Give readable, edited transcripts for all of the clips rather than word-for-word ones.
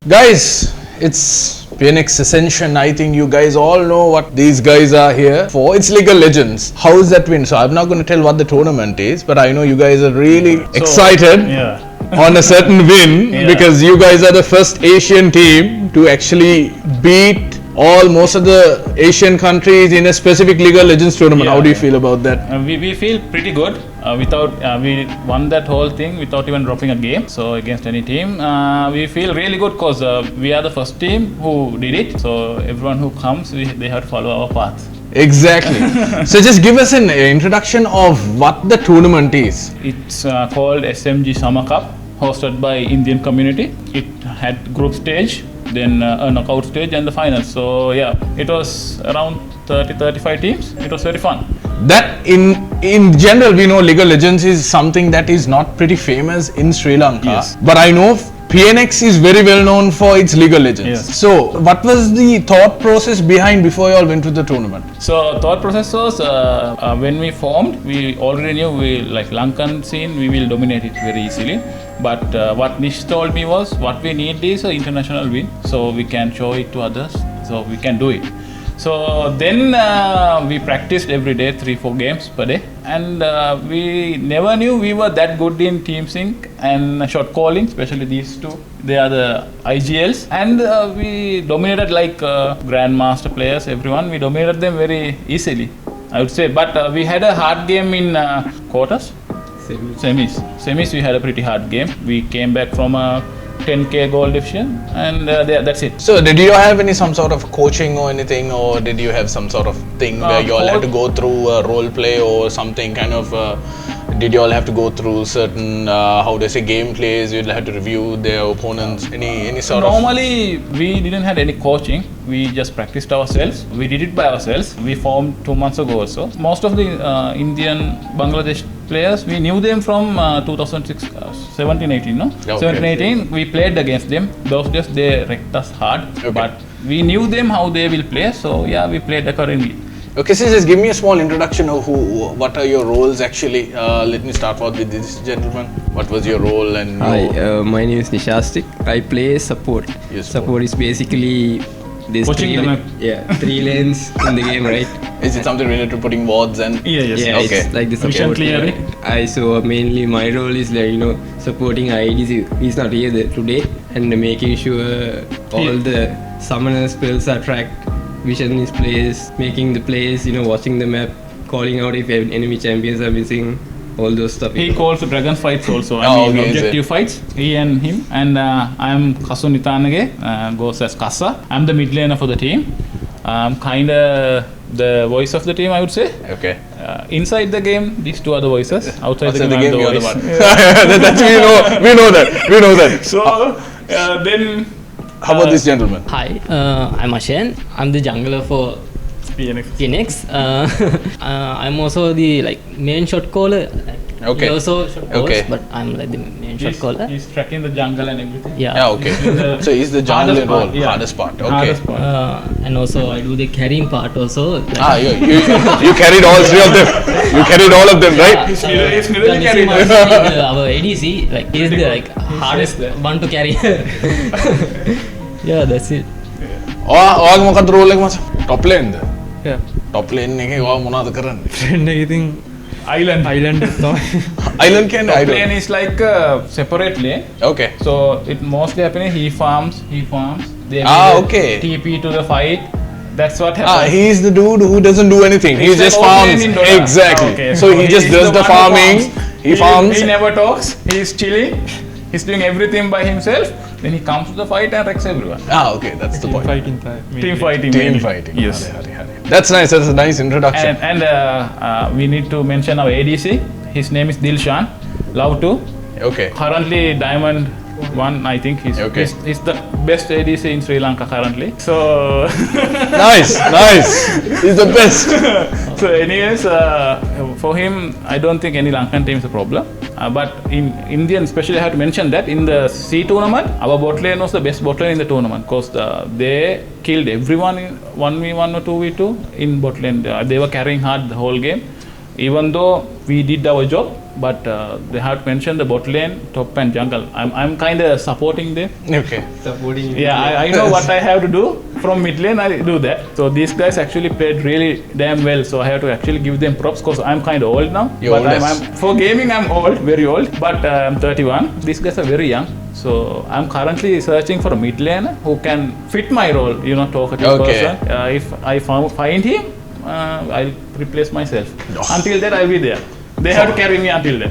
Guys, it's Pnx Ascension. I think you guys all know what these guys are here for. It's League of Legends. How is that win? So I'm not going to tell what the tournament is, but I know you guys are really excited on a certain win because you guys are the first Asian team to actually beat most of the Asian countries in a specific League of Legends tournament. How do you feel about that? We feel pretty good. We won that whole thing without even dropping a game. So against any team, we feel really good because we are the first team who did it. So everyone who comes, they have to follow our path. Exactly. So just give us an introduction of what the tournament is. It's called SMG Summer Cup, hosted by Indian community. It had group stage, then a knockout stage and the finals. So yeah, it was around 30-35 teams. It was very fun. That in general, we know League of Legends is something that is not pretty famous in Sri Lanka. Yes. But I know Pnx is very well known for its League of Legends. Yes. So what was the thought process behind before you all went to the tournament? So thought process was when we formed, we already knew like Lankan scene, we will dominate it very easily. But what Nish told me was what we need is an international win, so we can show it to others, so we can do it. So then we practiced every day, 3-4 games per day, and we never knew we were that good in team sync and shot calling, especially these two. They are the IGLs, and we dominated like grandmaster players, everyone. We dominated them very easily, I would say. But we had a hard game in quarters. Semis, we had a pretty hard game. We came back from a 10k goal deficient, and that's it. So did you have some sort of coaching or anything, or did you have some sort of thing where you all had to go through a role play or something kind of, did you all have to go through certain, how they say, game plays, you'd have to review their opponents, any sort of? Normally, we didn't have any coaching. We just practiced ourselves. We did it by ourselves. We formed 2 months ago or so. Most of the Indian, Bangladesh players, we knew them from 2006, 17-18, no? Okay. 17-18, we played against them. Those days they wrecked us hard, but we knew them how they will play, so yeah, we played accordingly. Okay, so just give me a small introduction of what are your roles actually. Let me start off with this gentleman. What was your role? And Hi, my name is Nishastik. I play support. Support is basically this 3 lanes in the game, right? Is it something related to putting wards and? Yes. Okay. It's like the support. So mainly my role is like supporting IDs. He's not here today, and making sure all the summoner spells are tracked, vision is placed, making the plays, watching the map, calling out if enemy champions are missing, all those stuff. He calls dragon fights also. Objective fights, he and him. And I'm Kasu Nitanage, goes as Kasa. I'm the mid laner for the team. I'm kinda the voice of the team, I would say. Okay. Inside the game, these two are the voices. Outside the game, I'm the voice. We know that. So then. How about this gentleman? Hi, I'm Ashen. I'm the jungler for Pnx. I'm also the main shot caller. Okay. He also shot calls, but I'm like the main shot caller. He's tracking the jungle and everything. Yeah. Okay. So he's the jungle role, hardest part. Okay. Hardest part. And also I do the carrying part also. You carried all 3 of them. You carried all of them, right? He's literally carrying our ADC, he's the hardest one to carry. Yeah, that's it. ඔයාගේ මොකක්ද roll එක මචං? Top lane ද? Yeah. Top lane එකේ ඔයා මොනවද කරන්නේ? Friend ඉතින් Island තමයි. Island කියන්නේ Top island. lane is like a separate lane. Okay. So it mostly happening. He farms. They okay. TP to the fight. That's what happens. He's the dude who doesn't do anything. He just farms. Exactly. Okay. So he just does the farming. He farms. He never talks. He's chilling. He's doing everything by himself. Then he comes to the fight and wrecks everyone. Okay, that's the point. Team fighting. Yes. That's nice. That's a nice introduction. And we need to mention our ADC. His name is Dilshan. Love to. Okay. Currently Diamond 1, I think. He's the best ADC in Sri Lanka currently. So Nice. He's the best. So anyways, for him, I don't think any Lankan team is a problem. But in Indian, especially, I have to mention that in the C tournament, our bot lane was the best bot lane in the tournament because they killed everyone in 1v1 or 2v2 in bot lane. They were carrying hard the whole game. even though we did our job, but they have to mention the bot lane, top and jungle. I'm kind of supporting them. Okay. Supporting. Yeah, I know what I have to do. From mid lane, I do that. So these guys actually played really damn well. So I have to actually give them props because I'm kind of old now. You're but oldest. for gaming, I'm old, very old. But I'm 31. These guys are very young. So I'm currently searching for a mid laner who can fit my role, you know, talkative Okay. person. If I find him, I'll replace myself. Oh. Until then, I'll be there. They have to carry me until then.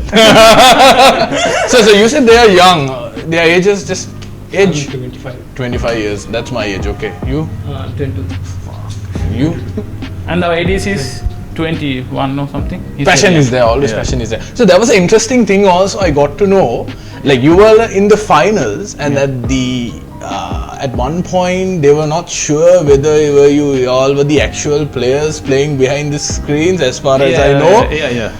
So you said they are young. Their age is just age 25. 25 years. That's my age. Okay. You? 22. You? And our ADC is 21 or something. He's Passion very is there. young. Always Yeah. passion is there. So there was an interesting thing also I got to know. Like you were in the finals, and at one point they were not sure whether you all were the actual players playing behind the screens. As far as I know, Yeah.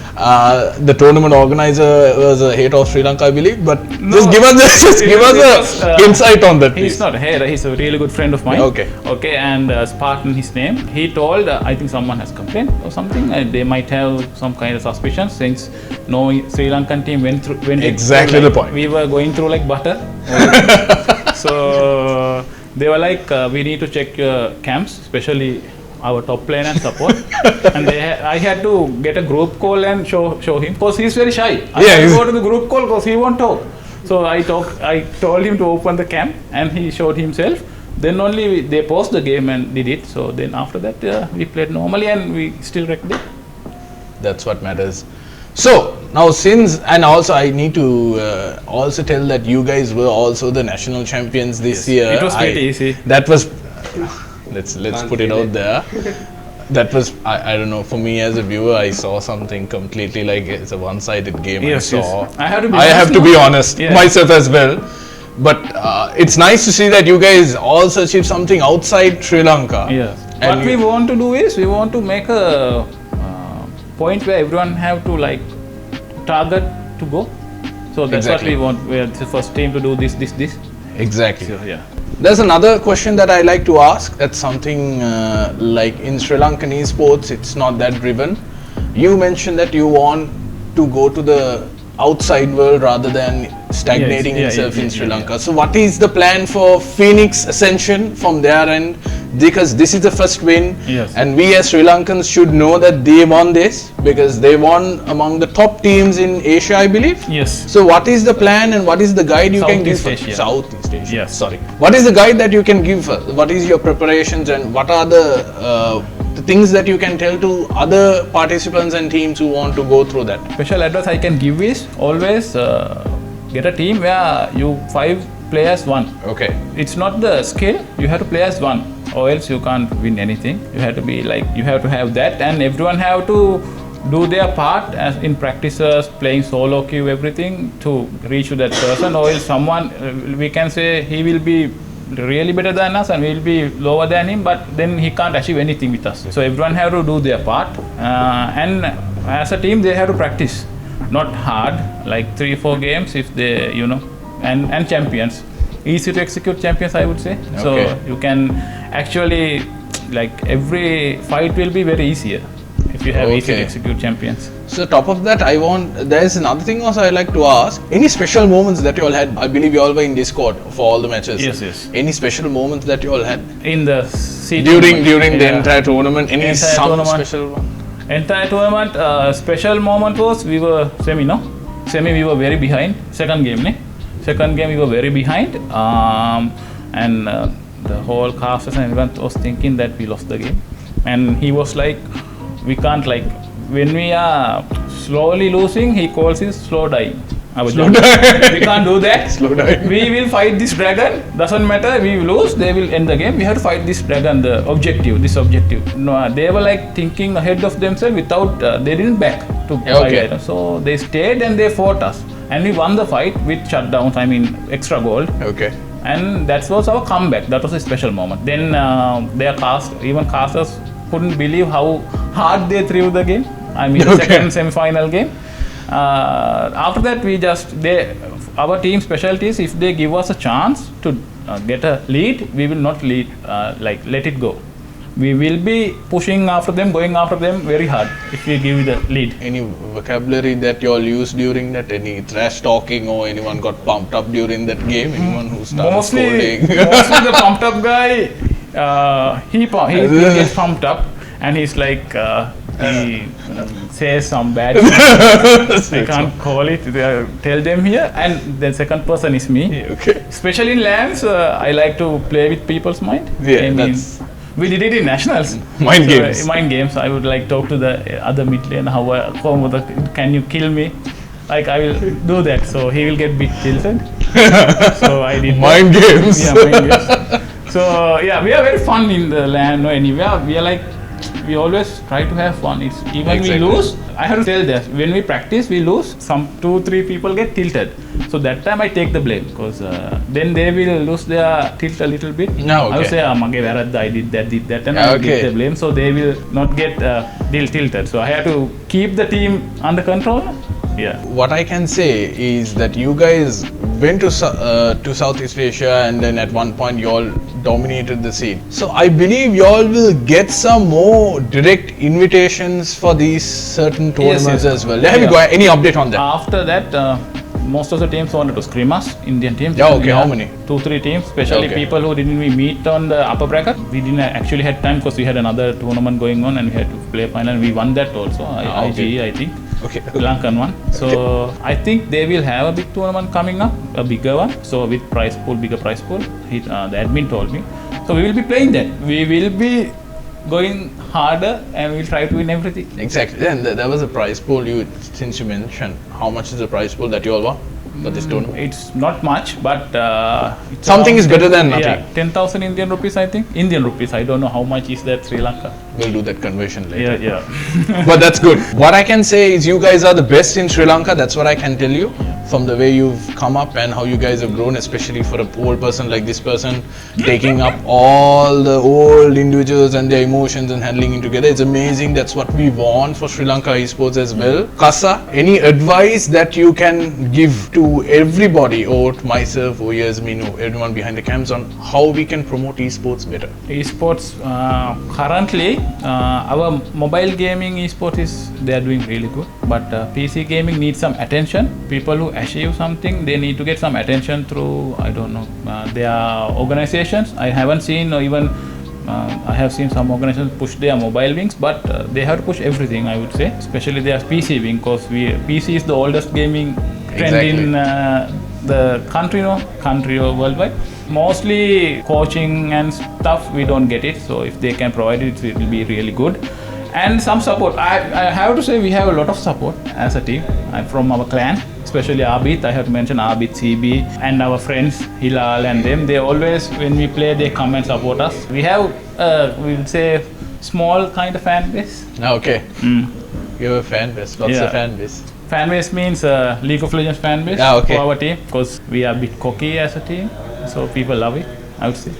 the tournament organizer was a hate of Sri Lanka, I believe. But No. just give us Because, a insight on that, He's please. not a hater, he's a really good friend of mine. Okay. Okay, and Spartan, his name. He told, I think someone has complained or something, and they might have some kind of suspicion since knowing Sri Lankan team went Exactly through, the point. We were going through like butter. So they were like, we need to check your camps, especially our top lane and support. And I had to get a group call and show him because he's very shy. I Yeah, had to he's- go to the group call because he won't talk. So I told him to open the cam and he showed himself. Then only they paused the game and did it. So then after that we played normally and we still wrecked it. That's what matters. So now and also I need to also tell that you guys were also the national champions this year. It was pretty easy. That was let's Can't put it feel out it. there. That was I don't know, for me as a viewer I saw something completely like it's a one-sided game. Yes, I saw. yes. I have to be I have honest to now. be honest Yeah. myself as well. But it's nice to see that you guys also achieved something outside Sri Lanka. Yes. And What we want to do is we want to make a point where everyone have to like target to go. So that's Exactly. what we want. We're the first team to do this. Exactly. So, yeah. There's another question that I like to ask. That's something like in Sri Lankan esports, it's not that driven. You mentioned that you want to go to the outside world rather than stagnating itself in Sri Lanka. So what is the plan for Pnx Ascension from their end? Because this is the first win, Yes. and we as Sri Lankans should know that they won this because they won among the top teams in Asia, I believe. Yes. So what is the plan and what is the guide you can give? Southeast Asia. Southeast Asia. Yes. Sorry. What is the guide that you can give? What is your preparations and what are the things that you can tell to other participants and teams who want to go through that? Special advice I can give is always get a team where you 5 players won. Okay. It's not the skill, you have to play as one or else you can't win anything. You have to be like, you have to have that and everyone have to do their part as in practices, playing solo queue, everything to reach to that person or else someone, we can say he will be really better than us and we'll be lower than him, but then he can't achieve anything with us. So everyone have to do their part and as a team they have to practice. Not hard, like 3-4 games if they, you know, and champions. Easy to execute champions, I would say. Okay. So you can actually, like every fight will be very easier if you have easy to Okay. execute champions. So top of that, there's another thing also I like to ask. Any special moments that you all had? I believe you all were in Discord for all the matches. Yes. Any special moments that you all had? In the seat During tournament, the yeah. entire tournament? Any Entire some tournament. special one? Entire tournament, special moment was we were semi we were very behind. Second game we were very behind, and the whole cast and everyone was thinking that we lost the game. And he was like, we can't like when we are slowly losing, he calls it slow dying. We can't do that. Slow dying. We will fight this dragon. Doesn't matter. We lose. They will end the game. We have to fight this dragon. This objective. No, they were like thinking ahead of themselves without. They didn't back to Okay. fight. So they stayed and they fought us, and we won the fight with shutdowns. I mean, extra gold. Okay. And that was our comeback. That was a special moment. Then their casters couldn't believe how hard they threw the game. I mean, the Okay. second semi-final game. After that, our team specialties, if they give us a chance to get a lead, we will not let it go. we will be pushing after them, going after them very hard if we give the lead. Any vocabulary that you all used during that? Any trash talking or anyone got pumped up during that game? Anyone who started Mostly scolding? the pumped up guy, he gets pumped up and he's like, he says some bad things. I can't call it, tell them here. And the second person is me. Okay. Especially in lands, I like to play with people's mind. Yeah, I mean, that's- we did it in nationals. Mind games. Mind games. I would like talk to the other mid lane. Can you kill me? Like I will do that. So he will get bit tilted. So I did Mind that. games. Yeah, mind games. So yeah, we are very fun in the land or anywhere. We are like, we always try to have fun. It's even Exactly. we lose. I have to tell that when we practice, we lose. Some 2-3 people get tilted. So that time I take the blame because then they will lose their tilt a little bit. No, I will okay. say, I did that, and I will Okay. take the blame. So they will not get tilted. So I have to keep the team under control. Yeah. What I can say is that you guys went to Southeast Asia and then at one point you all dominated the scene. So I believe you all will get some more direct invitations for these certain tournaments yes. as well. Have you Yeah. got any update on that? After that, most of the teams wanted to scrim us, Indian teams. Yeah, okay, how many? 2-3 teams, especially Okay. people who didn't we meet on the upper bracket. We didn't actually had time because we had another tournament going on and we had to play final. We won that also, okay. IGE, I think. Okay. Lankan one. So I think they will have a big tournament coming up, a bigger one. So with prize pool, bigger prize pool. The admin told me. So we will be playing that. We will be going harder and we'll try to win everything. Exactly. Then there was a prize pool since you mentioned. How much is the prize pool that you all won for this tournament? It's not much, but it's Something around is better than nothing. Yeah, 10,000 Indian rupees, I think. Indian rupees. I don't know how much is that Sri Lanka. We'll do that conversion later. Yeah. But that's good. What I can say is you guys are the best in Sri Lanka. That's what I can tell you. From the way you've come up and how you guys have grown, especially for an old person like this person, taking up all the old individuals and their emotions and handling it together. It's amazing. That's what we want for Sri Lanka esports as well. Kasa, any advice that you can give to everybody, or to myself, or Yasmin, or everyone behind the cams on how we can promote esports better? Esports, currently, our mobile gaming esports they are doing really good. But PC gaming needs some attention. People who achieve something, they need to get some attention through, I don't know, their organizations. I haven't seen, or even I have seen some organizations push their mobile wings, but they have to push everything, I would say, especially their PC wing, because PC is the oldest gaming trend in the country or worldwide. Mostly coaching and stuff, we don't get it. So if they can provide it, it will be really good. And some support. I have to say we have a lot of support as a team. I'm from our clan, especially Abid. I have to mention Abid, CB, and our friends Hilal and them. They always, when we play, they come and support us. We have, we will say, small kind of fan base. Okay. You have a fan base. What's the fan base? Fan base means League of Legends fan base okay. for our team, because we are a bit cocky as a team, so people love it, I would say.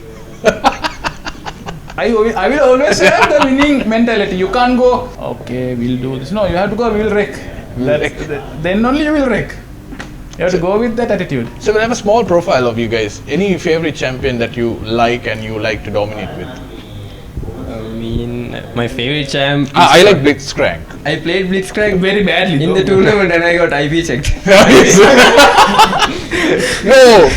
I will always have the winning mentality. You can't go, okay, we'll do this. No, you have to go, we'll wreck. Then only you will wreck. You have to go with that attitude. So we'll have a small profile of you guys. Any favorite champion that you like and you like to dominate with? I mean, my favorite champ. I like Blitzcrank. I played Blitzcrank Very badly. in the tournament and I got IP checked. No!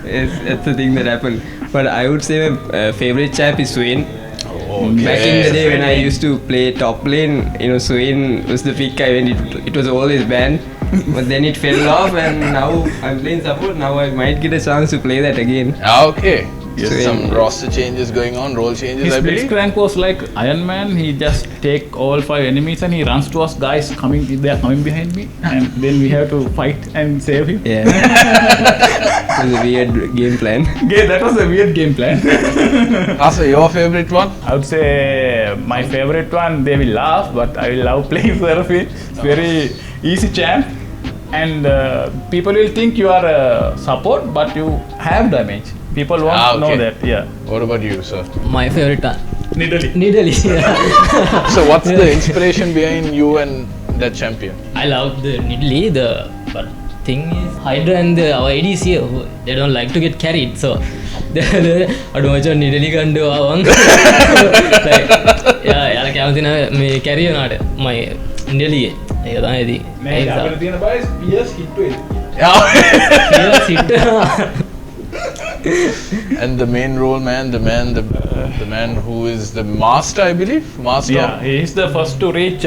Yes, that's the thing that happened. But I would say my favorite champ is Swain. Okay. Back in the day when I used to play top lane, Swain was the pick guy when it was always banned. But then it fell off and now I'm playing support. Now I might get a chance to play that again. Okay. Yes. Some roster changes going on, role changes, His I believe. Blitzcrank was like Iron Man. He just take all 5 enemies and he runs to us. Guys, they are coming behind me, and then we have to fight and save him. Yeah. It was a weird game plan. Yeah, that was a weird game plan. Asa, your favorite one? I would say my favorite one. They will laugh, but I will love playing Seraphine. It's very easy champ, and people will think you are a support, but you have damage. People won't know that. Yeah. What about you, sir? My favorite Nidalee. yeah. So what's the inspiration behind you and that champion? I love the Nidalee, but thing is Hydra and our ADC they don't like to get carried, so අඩු මචං නිඩලි ගන්න ආවන් යාලා කැමති නැහැ මේ carry වුණාට මම නිඩලියේ ඒක තමයි ඉතින් මේ අපිට තියෙන බයස් PS hit වෙන්නේ And the main role man, the man who is the master, I believe. Master. Yeah, he is the first to reach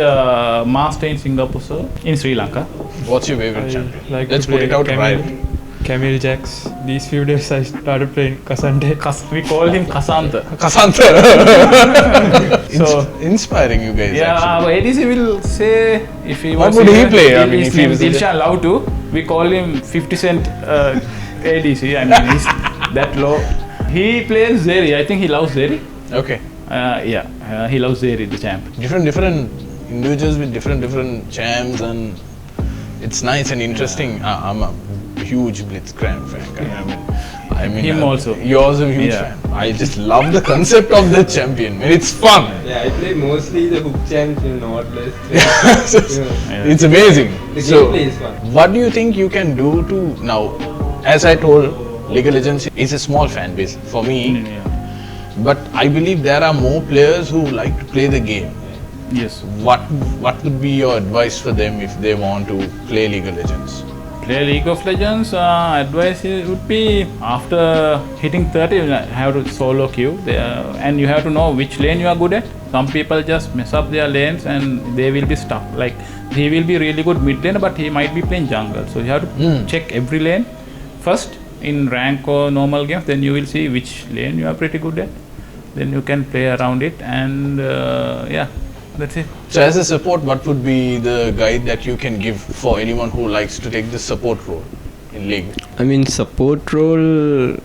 master in Singapore, sir, in Sri Lanka. What's your favorite champion? Like Let's to put play it out right. Camille Jacks. These few days I started playing Kasante. We call him Kasanta. Kasanta. So Inspiring you guys. yeah, Actually. our ADC will say if he What was would he here, play? I mean, his if he name was is Dilshan Love too. We call him 50 Cent ADC. I mean, he's that low. He plays Zeri. I think he loves Zeri. Okay. He loves Zeri, the champ. Different individuals with different champs, and it's nice and interesting. I'm a huge Blitzcrank fan. I mean, Him also. You're also a huge Yeah. fan. I just love the concept of the champion. I mean, it's fun. Yeah, I play mostly the hook champs in Northwest. It's amazing. The So, gameplay is fun. what do you think you can do to now? As I told, League of Legends is a small fan base for me, but I believe there are more players who like to play the game. Yes. What would be your advice for them if they want to play League of Legends? Play League of Legends, advice would be after hitting 30, you have to solo queue and you have to know which lane you are good at. Some people just mess up their lanes and they will be stuck. Like he will be really good mid lane, but he might be playing jungle. So you have to check every lane first in rank or normal games. Then you will see which lane you are pretty good at. Then you can play around it, and that's it. So, as a support, what would be the guide that you can give for anyone who likes to take the support role in League? I mean, support role,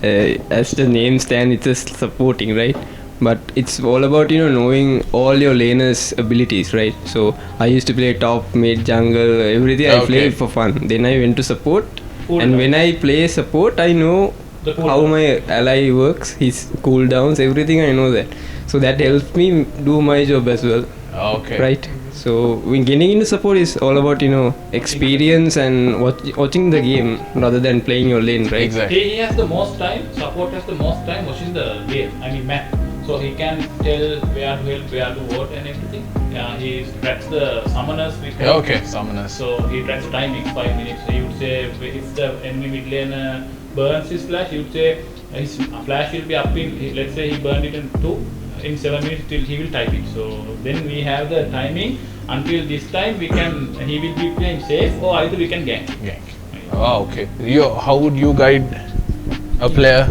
as the name stands, it's just supporting, right? But it's all about, knowing all your laners' abilities, right? So, I used to play top, mid, jungle, everything. I played for fun. Then I went to support. And when I play support, I know how my ally works, his cooldowns, everything, I know that. So that helps me do my job as well. Okay. Right? So when getting into support is all about, experience and watching the game rather than playing your lane, right? Exactly. He has the most time, support has the most time watching the game, I mean map. So he can tell where to help, where to vote and everything. He tracks the summoners. Okay, summoners. So he tracks timing, 5 minutes. He would say if the enemy mid laner burns his flash, he would say his flash will be up in, let's say he burned it in 2, in 7 minutes till he will type it. So then we have the timing until this time he will be playing safe or either we can gank. Oh, okay. How would you guide a player?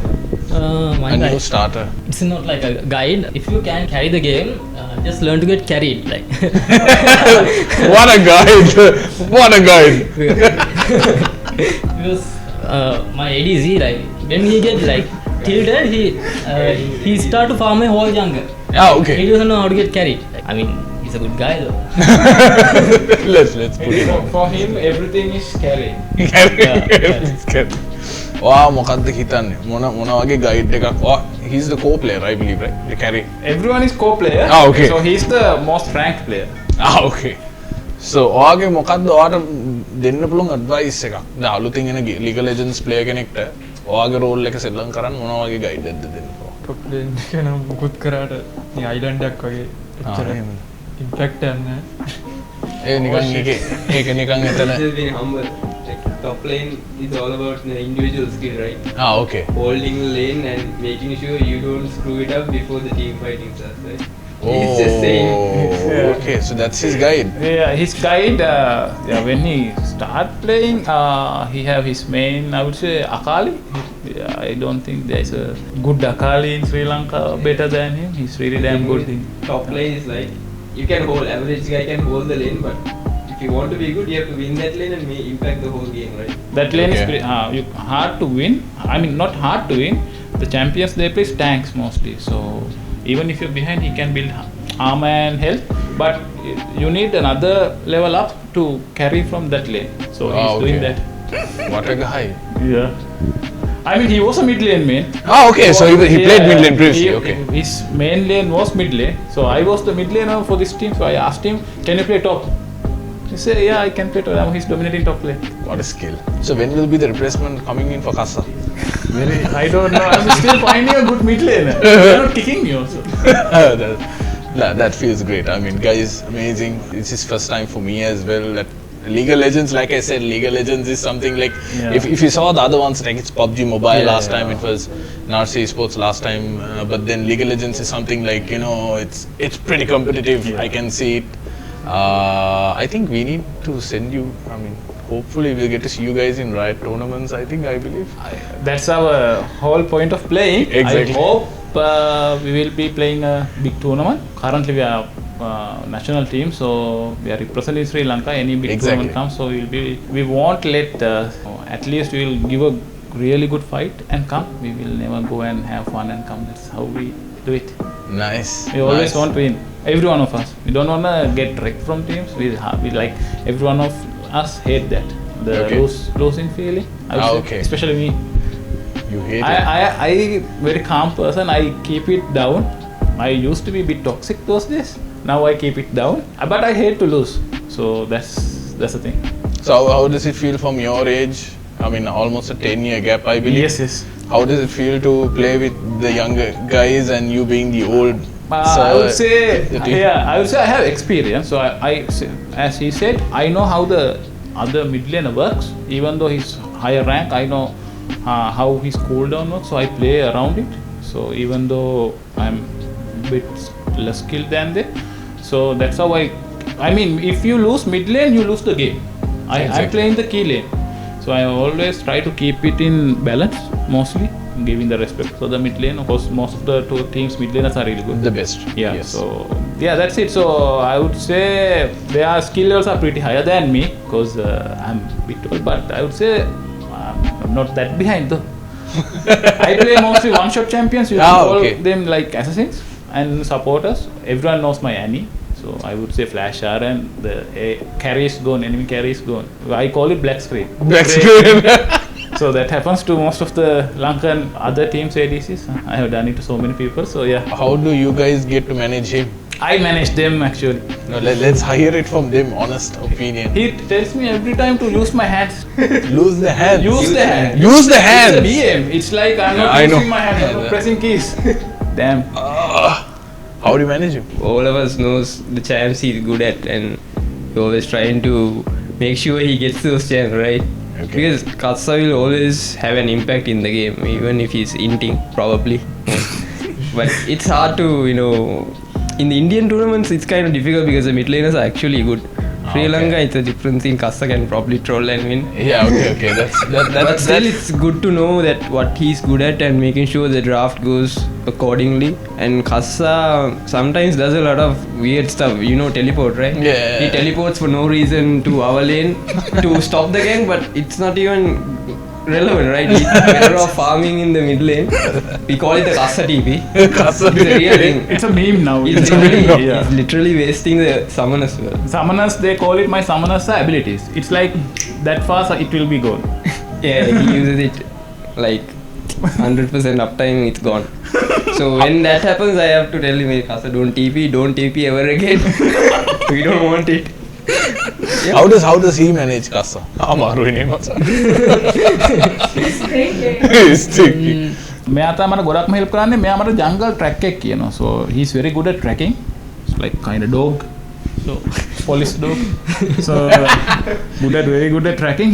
My A new guide, starter. it's not like a guide. If you can carry the game, just learn to get carried. Like What a guide! What a guide! because my ADC, like when he get like tilted, he start to farm a whole jungle. Okay. He doesn't know how to get carried. I mean, he's a good guy though. let's put it on. For him, everything is carry. මොකක්ද හිතන්නේ මොන වගේ guide එකක් he's the co-player I believe, right? The carry. Everyone is co-player. Okay. So he's the most ranked player. Okay. So ඔයාගේ මොකක්ද ඔයාට දෙන්න පුළුවන් advice එකක් දැන් අලුතින් එන League of Legends player කෙනෙක්ට ඔයාගේ role එක සෙල්ලම් කරන්න මොන වගේ ගයිඩ් එකක්ද දෙන්න පුළුවන්? Top lane එක නම් මුකුත් කරාට මේ island එකක් වගේ එච්චර impact එකක් නැහැ. ඒ නිකන් ඒක නිකන් එතන Just being humble. Like, top lane is all about the individual skill, right? okay. Holding the lane and making sure you don't screw it up before the team fighting starts, right? Oh, He's just saying. okay, so that's his guide. Yeah, his guide, when he start playing, he have his main, I would say, Akali. Yeah, I don't think there's a good Akali in Sri Lanka better than him. He's really damn good. Top lane is like, you can hold, average guy can hold the lane, but if you want to be good, you have to win that lane and may impact the whole game, right? That lane is Okay. hard to win. I mean, not hard to win. The champions, they play tanks mostly. So even if you're behind, he can build armor and health. But you need another level up to carry from that lane. So he's doing okay. that. What a guy. Yeah. I mean, he was a mid lane main. Okay, so he played mid lane previously. Okay. His main lane was mid lane. So I was the mid laner for this team. So I asked him, "Can you play top?" He say, yeah, I can play tournament. He's dominating top lane. What a skill. So when will be the replacement coming in for Kassa? I don't know. I'm still finding a good mid laner. They're not kicking me also. That feels great. I mean, guys, amazing. This is first time for me as well. That League of Legends, like I said, League of Legends is something like, if you saw the other ones, like it's PUBG Mobile last time, it was Narsi Sports last time, but then League of Legends is something like, it's pretty competitive. I can see it. I think we need to send you, I mean, hopefully we'll get to see you guys in Riot tournaments, I believe. That's our whole point of playing. Exactly. I hope we will be playing a big tournament. Currently we are national team, so we are representing Sri Lanka. Any big tournament comes, so we won't let, at least we will give a really good fight and come. We will never go and have fun and come. That's how we do it. Nice. We always want to win. Every one of us. We don't want to get wrecked from teams. We like, every one of us hate that. The losing feeling. I would say, especially me. You hate it. I very calm person. I keep it down. I used to be a bit toxic those days. Now I keep it down. But I hate to lose. So that's the thing. So how does it feel from your age? I mean, almost a 10-year gap, I believe. Yes. How does it feel to play with the younger guys and you being the old? I would say I have experience. So I as he said, I know how the other mid laner works. Even though he's higher rank, I know how his cooldown works. So I play around it. So even though I'm a bit less skilled than them, so that's how I mean, if you lose mid lane, you lose the game. I'm playing the key lane. So I always try to keep it in balance, mostly giving the respect for the mid lane. Of course, most of the two teams mid laners are really good. The best. Yeah. Yes. So that's it. So I would say their skill levels are pretty higher than me because I'm a bit old. But I would say I'm not that behind though. I play mostly one-shot champions. You call them like assassins and supporters. Everyone knows my Annie. So I would say Flash R and the carry is gone, enemy carry is gone. I call it black screen. Black screen. So that happens to most of the Lankan other teams ADCs. I have done it to so many people. So yeah. How do you guys get to manage him? I manage them actually. No, let's hear it from them. Honest opinion. He tells me every time to use my hands. Lose the hands. Use the hands. Use the hands. It's a BM. It's like I'm not using my hands. I'm not pressing keys. Damn. How do you manage him? All of us knows the champs he's good at, and we're always trying to make sure he gets those champs, right? Because Katsa will always have an impact in the game, even if he's inting, probably. But it's hard to, in the Indian tournaments, it's kind of difficult because the mid laners are actually good. Sri Lanka, it's a different thing. Kassa can probably troll and win. Yeah, okay. But still, it's good to know that what he's good at and making sure the draft goes accordingly. And Kassa sometimes does a lot of weird stuff. Teleport, right? Yeah. He teleports for no reason to our lane to stop the gang, but it's not even relevant, right? He's better off farming in the mid lane. We call it the Kassa TP. It's a real thing. It's a meme now. He's literally wasting the summoners. Summoners, they call it my summoners abilities. It's like that fast it will be gone. Yeah, he uses it like 100% uptime, it's gone. So when that happens, I have to tell him, hey, Kassa, don't TP ever again. We don't want it. Yeah. How does he manage Kassa? He's tricky. මෙයා තමයි මට ගොඩක්ම help කරන්නේ. මෙයා මට jungle track එකක් කියනවා. So he's very good at tracking. It's like kind of dog. So police dog. So very good at tracking.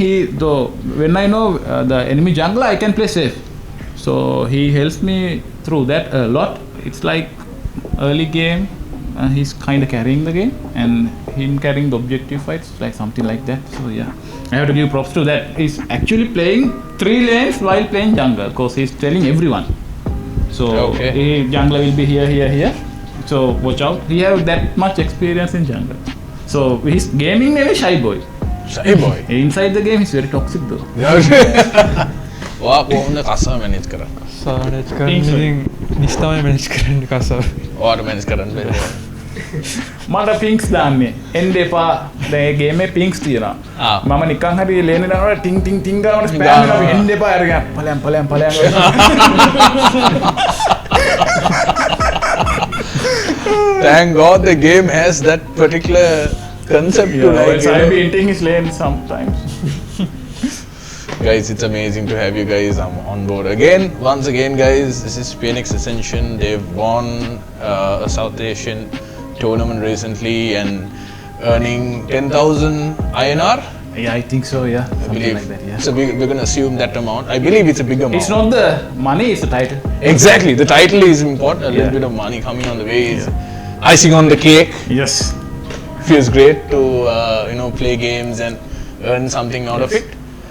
When I know the enemy jungler, I can play safe. So he helps me through that a lot. It's like early game. He's kind of carrying the game, and him carrying the objective fights, like something like that. So yeah, I have to give props to that. He's actually playing 3 lanes while playing jungle, because he's telling everyone. So jungler will be here. So watch out. He have that much experience in jungle. So he's gaming maybe shy boy. Inside the game, he's very toxic though. What Kassa manage kara? Manage කරන්නේ නිස්තමයි manage කරන්න Kassa. Or manage කරන්න බැහැ. මට පින්ක්ස් දාන්නේ එන්න එපා. දැන් මේ ගේම් එකේ පින්ක්ස් තියෙනවා. මම නිකන් හරි ලේනේ දානවා ටින් ටින් ටින් ගාවට ස්පෑම් කරනවා එන්න එපා අරගෙන ඵලයන්. Thank God the game has that particular concept to Yeah, like, well, I'll be hitting his lane sometimes. guys, it's amazing to have you guys on board again. Once again, guys, this is Pnx Ascension. They've won a South Asian tournament recently and earning 10,000 INR. Yeah, I think so, yeah. I Something believe. like that, yeah. So we're going to assume that amount. I believe it's a big amount. It's not the money, it's the title. Exactly. The title is important. A little Yeah. bit of money coming on the way is icing on the cake. Yes. Feels great to play games and earn something out of it.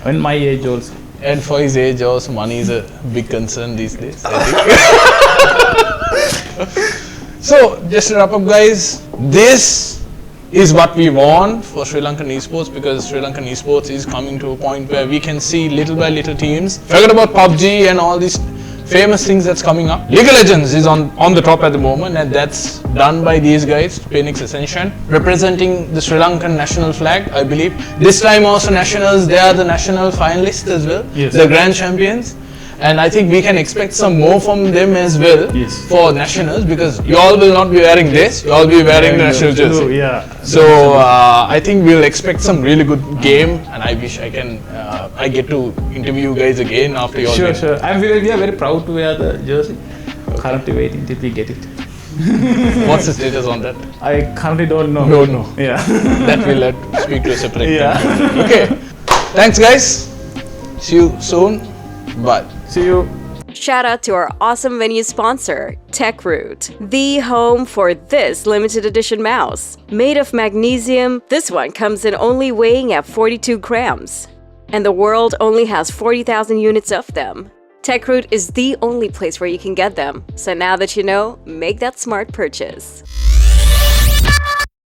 In my age also. And for his age also, money is a big concern these days, I think. So, just to wrap up, guys, this is what we want for Sri Lankan esports, because Sri Lankan esports is coming to a point where we can see little by little teams. Forget about PUBG and all these famous things that's coming up. League of Legends is on the top at the moment, and that's done by these guys, Pnx Ascension, representing the Sri Lankan national flag, I believe. This time also nationals, they are the national finalists as well, Yes. the grand champions. And I think we can expect some more from them as well Yes. for nationals, because you all will not be wearing this, you all will be wearing the national jersey. Yeah. So I think we'll expect some really good game, and I wish I get to interview you guys again after your Sure, game. sure. We are very proud to wear the jersey. Currently waiting till we get it. What's the status on that? I currently don't know. Don't know. Yeah. That we'll have to speak to a separate Yeah. time. Okay. Thanks, guys. See you soon. Bye. See you. Shout out to our awesome venue sponsor, TechRoot, the home for this limited edition mouse. Made of magnesium, this one comes in only weighing at 42 grams. And the world only has 40,000 units of them. TechRoot is the only place where you can get them. So now that you know, make that smart purchase.